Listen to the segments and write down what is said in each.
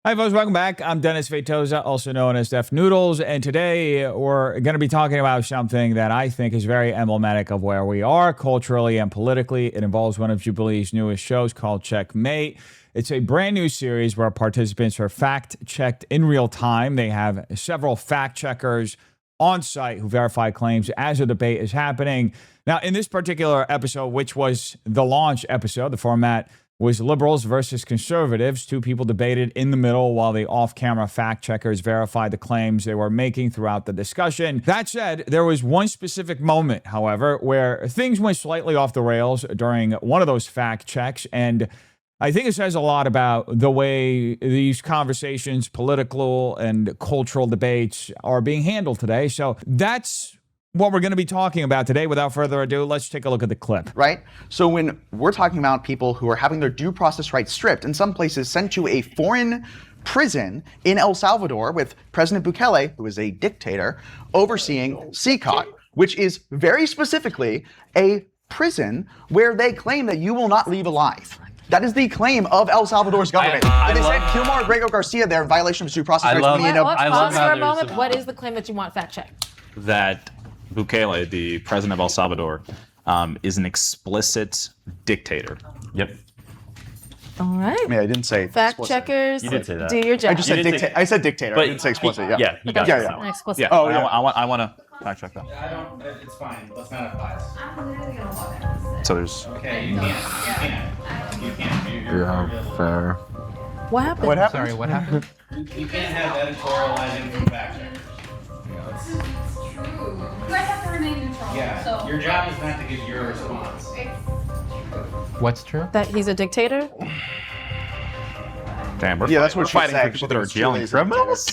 Hi, folks. Welcome back. I'm Dennis Vetosa, also known as Def Noodles. And today we're going to be talking about something that I think is very emblematic of where we are culturally and politically. It involves one of Jubilee's newest shows called Checkmate. It's a brand new series where participants are fact-checked in real time. They have several fact-checkers on site who verify claims as a debate is happening. Now, in this particular episode, which was the launch episode, the format was liberals versus conservatives. Two people debated in the middle while the off-camera fact-checkers verified the claims they were making throughout the discussion. That said, there was one specific moment, however, where things went slightly off the rails during one of those fact-checks, and I think it says a lot about the way these conversations, political and cultural debates, are being handled today. So that's what we're going to be talking about today. Without further ado, let's take a look at the clip. Right? So when we're talking about people who are having their due process rights stripped, in some places sent to a foreign prison in El Salvador with President Bukele, who is a dictator, overseeing CCOT, which is very specifically a prison where they claim that you will not leave alive. That is the claim of El Salvador's government. And they said Gilmar Grego Garcia there in violation of his due process rights. Pause for a moment. What is the claim that you want fact-checked? That Bukele, the president of El Salvador, is an explicit dictator. Yep. All right. I mean, I didn't say fact checkers. You did say that. Do your job. I just said dictator. I said dictator. I didn't say explicit. Yeah, he got Yeah, it. yeah. Explicit. Yeah. Oh, yeah. I want to fact check that. I don't. It's fine. Let's not have bias. So there's. Okay, you can't. You can't. Yeah, fair. What happened? What happened? Sorry, what happened? You can't have editorializing from fact checkers. You guys have to remain neutral. Yeah. So Your job is not to give your response. What's true? That he's a dictator? Damn, we're Yeah, that's what we're she fighting said. for people that are She jailing was a dictator. criminals.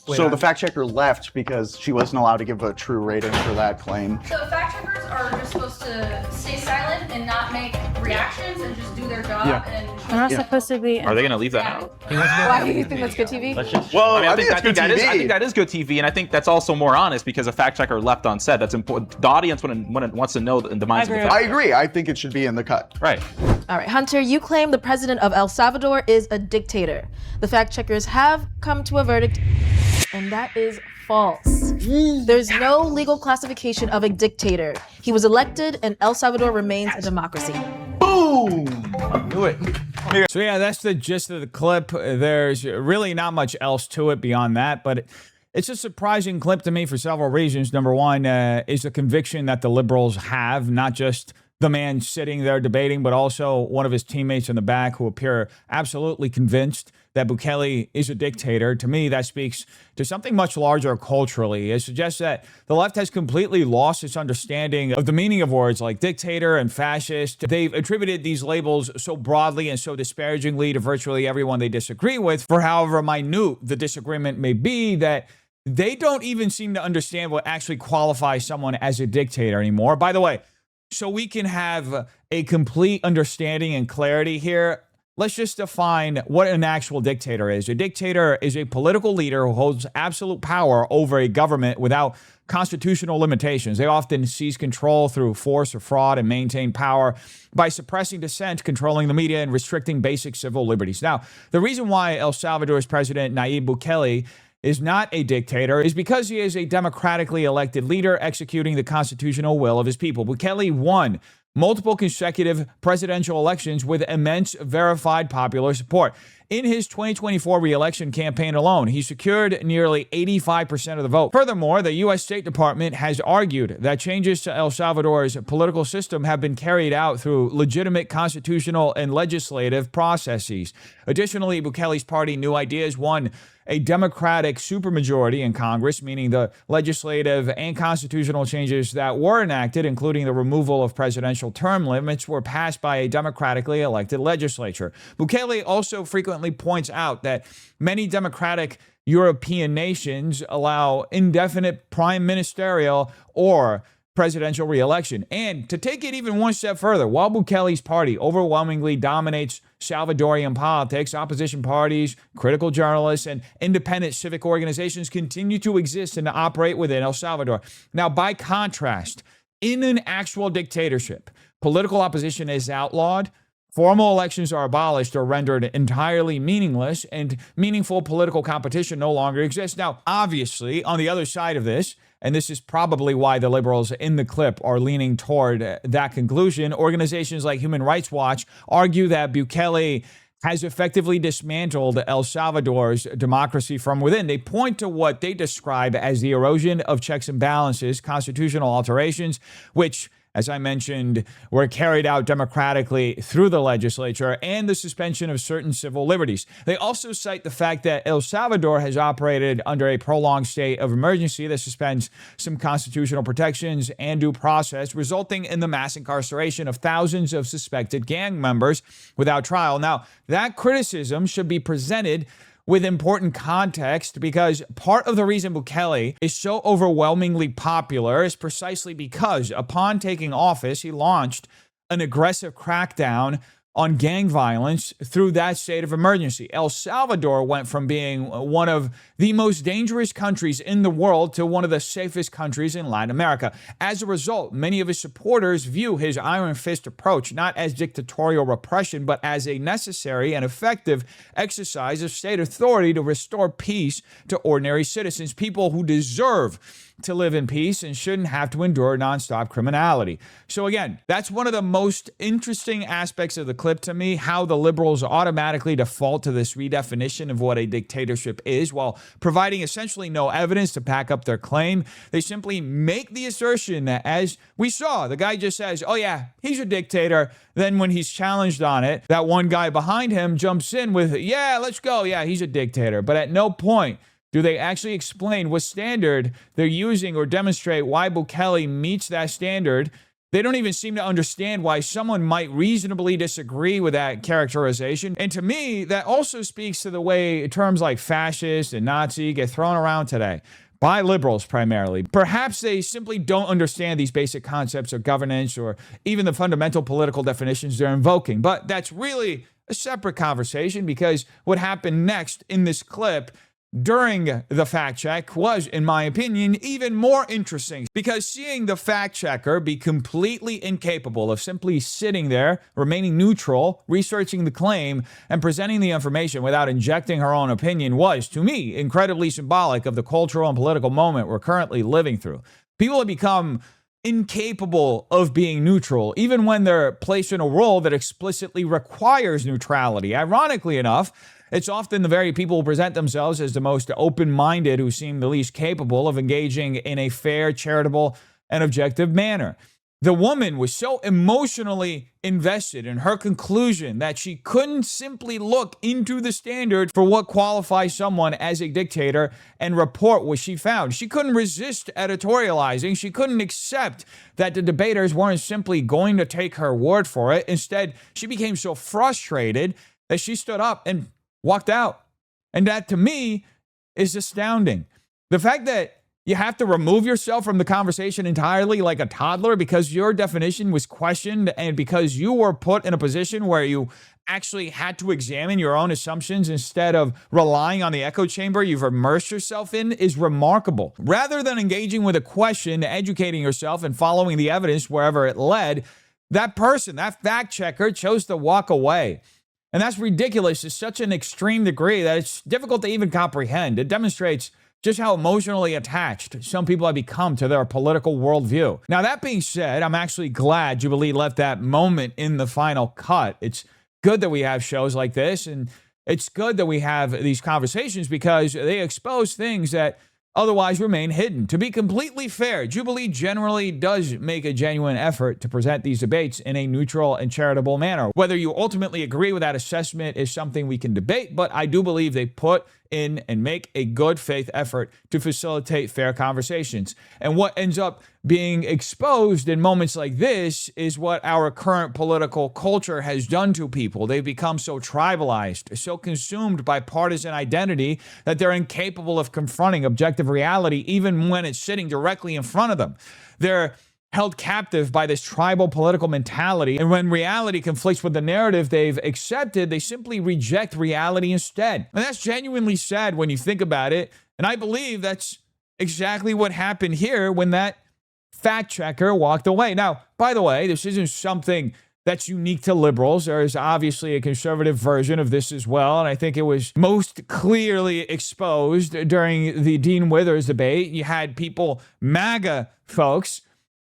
So the fact checker left because she wasn't allowed to give a true rating for that claim. So fact checkers are just supposed to stay silent and not make reactions and just do their job Yeah. and We're not supposed to be. Are they gonna leave that out? Why do you think that's good TV? Let's just. Well, I think it's good that is. I TV. think that is good TV, and I think that's also more honest because a fact checker left unsaid. That's important. The audience wants to know in the minds of the I fact. agree. I think it should be in the cut. Right. All right, Hunter, you claim the president of El Salvador is a dictator. The fact checkers have come to a verdict, and that is false. There's no legal classification of a dictator. He was elected, and El Salvador remains a democracy. Boom! Do it. So yeah, that's the gist of the clip. There's really not much else to it beyond that, but it's a surprising clip to me for several reasons. Number one is the conviction that the liberals have, not just the man sitting there debating, but also one of his teammates in the back who appear absolutely convinced that Bukele is a dictator. To me, that speaks to something much larger culturally. It suggests that the left has completely lost its understanding of the meaning of words like dictator and fascist. They've attributed these labels so broadly and so disparagingly to virtually everyone they disagree with, for however minute the disagreement may be, that they don't even seem to understand what actually qualifies someone as a dictator anymore. By the way, so we can have a complete understanding and clarity here, let's just define what an actual dictator is. A dictator is a political leader who holds absolute power over a government without constitutional limitations. They often seize control through force or fraud and maintain power by suppressing dissent, controlling the media, and restricting basic civil liberties. Now, the reason why El Salvador's President Nayib Bukele is not a dictator is because he is a democratically elected leader executing the constitutional will of his people. Bukele won multiple consecutive presidential elections with immense verified popular support. In his 2024 re-election campaign alone, he secured nearly 85% of the vote. Furthermore, the U.S. State Department has argued that changes to El Salvador's political system have been carried out through legitimate constitutional and legislative processes. Additionally, Bukele's party, New Ideas, won a Democratic supermajority in Congress, meaning the legislative and constitutional changes that were enacted, including the removal of presidential term limits, were passed by a democratically elected legislature. Bukele also frequently points out that many democratic European nations allow indefinite prime ministerial or presidential re-election. And to take it even one step further, while Bukele's party overwhelmingly dominates Salvadorian politics, opposition parties, critical journalists, and independent civic organizations continue to exist and to operate within El Salvador. Now, by contrast, in an actual dictatorship, political opposition is outlawed, Formal elections are abolished or rendered entirely meaningless, and meaningful political competition no longer exists. Now, obviously, on the other side of this, and this is probably why the liberals in the clip are leaning toward that conclusion, organizations like Human Rights Watch argue that Bukele has effectively dismantled El Salvador's democracy from within. They point to what they describe as the erosion of checks and balances, constitutional alterations, which, as I mentioned, were carried out democratically through the legislature, and the suspension of certain civil liberties. They also cite the fact that El Salvador has operated under a prolonged state of emergency that suspends some constitutional protections and due process, resulting in the mass incarceration of thousands of suspected gang members without trial. Now, that criticism should be presented with important context, because part of the reason Bukele is so overwhelmingly popular is precisely because upon taking office, he launched an aggressive crackdown on gang violence through that state of emergency. El Salvador went from being one of the most dangerous countries in the world to one of the safest countries in Latin America. As a result, many of his supporters view his iron fist approach not as dictatorial repression, but as a necessary and effective exercise of state authority to restore peace to ordinary citizens, people who deserve to live in peace and shouldn't have to endure nonstop criminality. So again, that's one of the most interesting aspects of the clip to me, how the liberals automatically default to this redefinition of what a dictatorship is while providing essentially no evidence to back up their claim. They simply make the assertion that, as we saw, the guy just says, oh yeah, he's a dictator. Then when he's challenged on it, that one guy behind him jumps in with, yeah, let's go. Yeah, he's a dictator. But at no point do they actually explain what standard they're using or demonstrate why Bukele meets that standard. They don't even seem to understand why someone might reasonably disagree with that characterization. And to me, that also speaks to the way terms like fascist and Nazi get thrown around today by liberals primarily. Perhaps they simply don't understand these basic concepts of governance or even the fundamental political definitions they're invoking. But that's really a separate conversation, because what happened next in this clip during the fact check was, in my opinion, even more interesting, because seeing the fact checker be completely incapable of simply sitting there, remaining neutral, researching the claim, and presenting the information without injecting her own opinion was, to me, incredibly symbolic of the cultural and political moment we're currently living through. People have become incapable of being neutral, even when they're placed in a role that explicitly requires neutrality. Ironically enough, it's often the very people who present themselves as the most open-minded who seem the least capable of engaging in a fair, charitable, and objective manner. The woman was so emotionally invested in her conclusion that she couldn't simply look into the standard for what qualifies someone as a dictator and report what she found. She couldn't resist editorializing. She couldn't accept that the debaters weren't simply going to take her word for it. Instead, she became so frustrated that she stood up and walked out. And that, to me, is astounding. The fact that you have to remove yourself from the conversation entirely like a toddler because your definition was questioned and because you were put in a position where you actually had to examine your own assumptions instead of relying on the echo chamber you've immersed yourself in is remarkable. Rather than engaging with a question, educating yourself, and following the evidence wherever it led, that person, that fact checker, chose to walk away. And that's ridiculous to such an extreme degree that it's difficult to even comprehend. It demonstrates just how emotionally attached some people have become to their political worldview. Now, that being said, I'm actually glad Jubilee left that moment in the final cut. It's good that we have shows like this, and it's good that we have these conversations because they expose things that otherwise remain hidden. To be completely fair, Jubilee generally does make a genuine effort to present these debates in a neutral and charitable manner. Whether you ultimately agree with that assessment is something we can debate, but I do believe they put in and make a good faith effort to facilitate fair conversations. And what ends up being exposed in moments like this is what our current political culture has done to people. They've become so tribalized, so consumed by partisan identity that they're incapable of confronting objective reality even when it's sitting directly in front of them. They're held captive by this tribal political mentality, and when reality conflicts with the narrative they've accepted, they simply reject reality instead. And that's genuinely sad when you think about it, and I believe that's exactly what happened here when that fact checker walked away. Now, by the way, this isn't something that's unique to liberals. There is obviously a conservative version of this as well, and I think it was most clearly exposed during the Dean Withers debate. You had people, MAGA folks,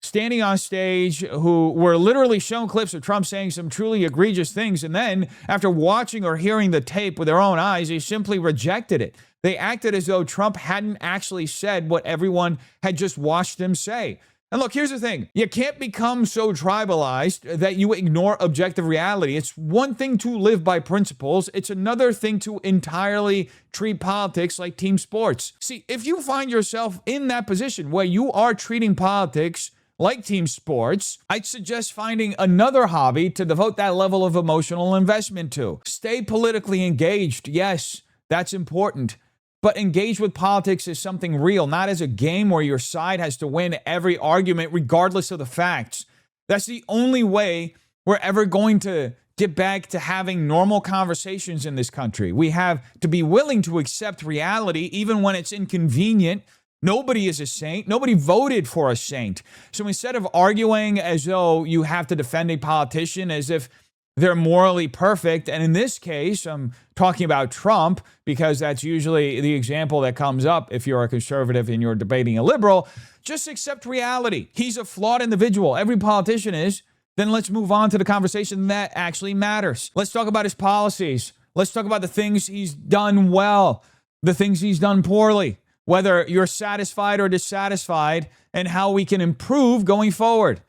standing on stage who were literally shown clips of Trump saying some truly egregious things, and then after watching or hearing the tape with their own eyes, they simply rejected it. They acted as though Trump hadn't actually said what everyone had just watched him say. And look, here's the thing. You can't become so tribalized that you ignore objective reality. It's one thing to live by principles. It's another thing to entirely treat politics like team sports. See, if you find yourself in that position where you are treating politics like team sports, I'd suggest finding another hobby to devote that level of emotional investment to. Stay politically engaged. Yes, that's important. But engage with politics as something real, not as a game where your side has to win every argument regardless of the facts. That's the only way we're ever going to get back to having normal conversations in this country. We have to be willing to accept reality even when it's inconvenient. Nobody is a saint. Nobody voted for a saint. So instead of arguing as though you have to defend a politician as if they're morally perfect, and in this case, I'm talking about Trump because that's usually the example that comes up if you're a conservative and you're debating a liberal, just accept reality. He's a flawed individual. Every politician is. Then let's move on to the conversation that actually matters. Let's talk about his policies. Let's talk about the things he's done well, the things he's done poorly, whether you're satisfied or dissatisfied, and how we can improve going forward.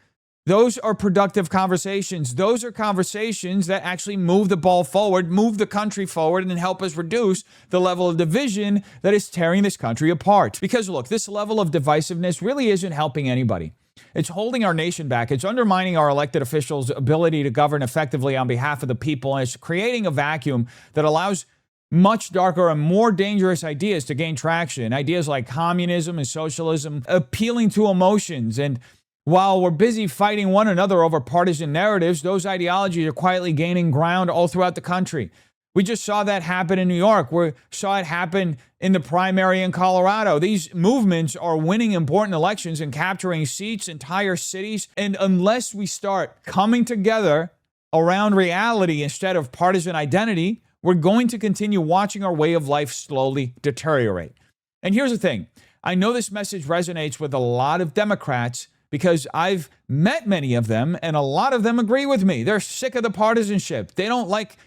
Those are productive conversations. Those are conversations that actually move the ball forward, move the country forward, and help us reduce the level of division that is tearing this country apart. Because look, this level of divisiveness really isn't helping anybody. It's holding our nation back. It's undermining our elected officials' ability to govern effectively on behalf of the people, and it's creating a vacuum that allows much darker and more dangerous ideas to gain traction. Ideas like communism and socialism, appealing to emotions. And while we're busy fighting one another over partisan narratives, those ideologies are quietly gaining ground all throughout the country. We just saw that happen in New York. We saw it happen in the primary in Colorado. These movements are winning important elections and capturing seats, entire cities. And unless we start coming together around reality instead of partisan identity, we're going to continue watching our way of life slowly deteriorate. And here's the thing. I know this message resonates with a lot of Democrats because I've met many of them, and a lot of them agree with me. They're sick of the partisanship. They don't like,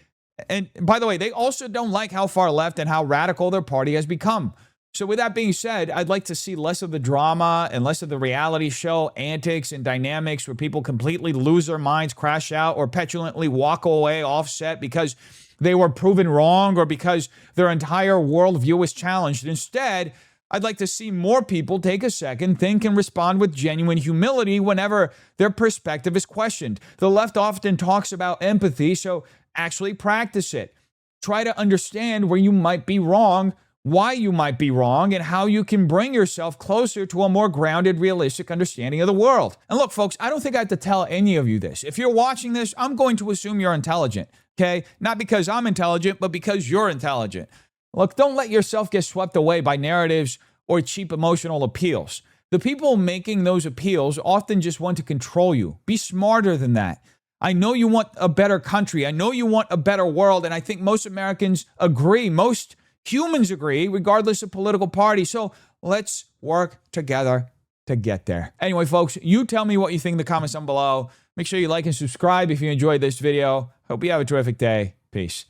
and by the way, they also don't like how far left and how radical their party has become. So with that being said, I'd like to see less of the drama and less of the reality show antics and dynamics where people completely lose their minds, crash out, or petulantly walk away offset because they were proven wrong or because their entire worldview was challenged. Instead, I'd like to see more people take a second, think, and respond with genuine humility whenever their perspective is questioned. The left often talks about empathy, so actually practice it. Try to understand where you might be wrong, why you might be wrong, and how you can bring yourself closer to a more grounded, realistic understanding of the world. And look, folks, I don't think I have to tell any of you this. If you're watching this, I'm going to assume you're intelligent, okay? Not because I'm intelligent, but because you're intelligent. Look, don't let yourself get swept away by narratives or cheap emotional appeals. The people making those appeals often just want to control you. Be smarter than that. I know you want a better country. I know you want a better world. And I think most Americans agree. Most humans agree, regardless of political party. So let's work together to get there. Anyway, folks, you tell me what you think in the comments down below. Make sure you like and subscribe if you enjoyed this video. Hope you have a terrific day. Peace.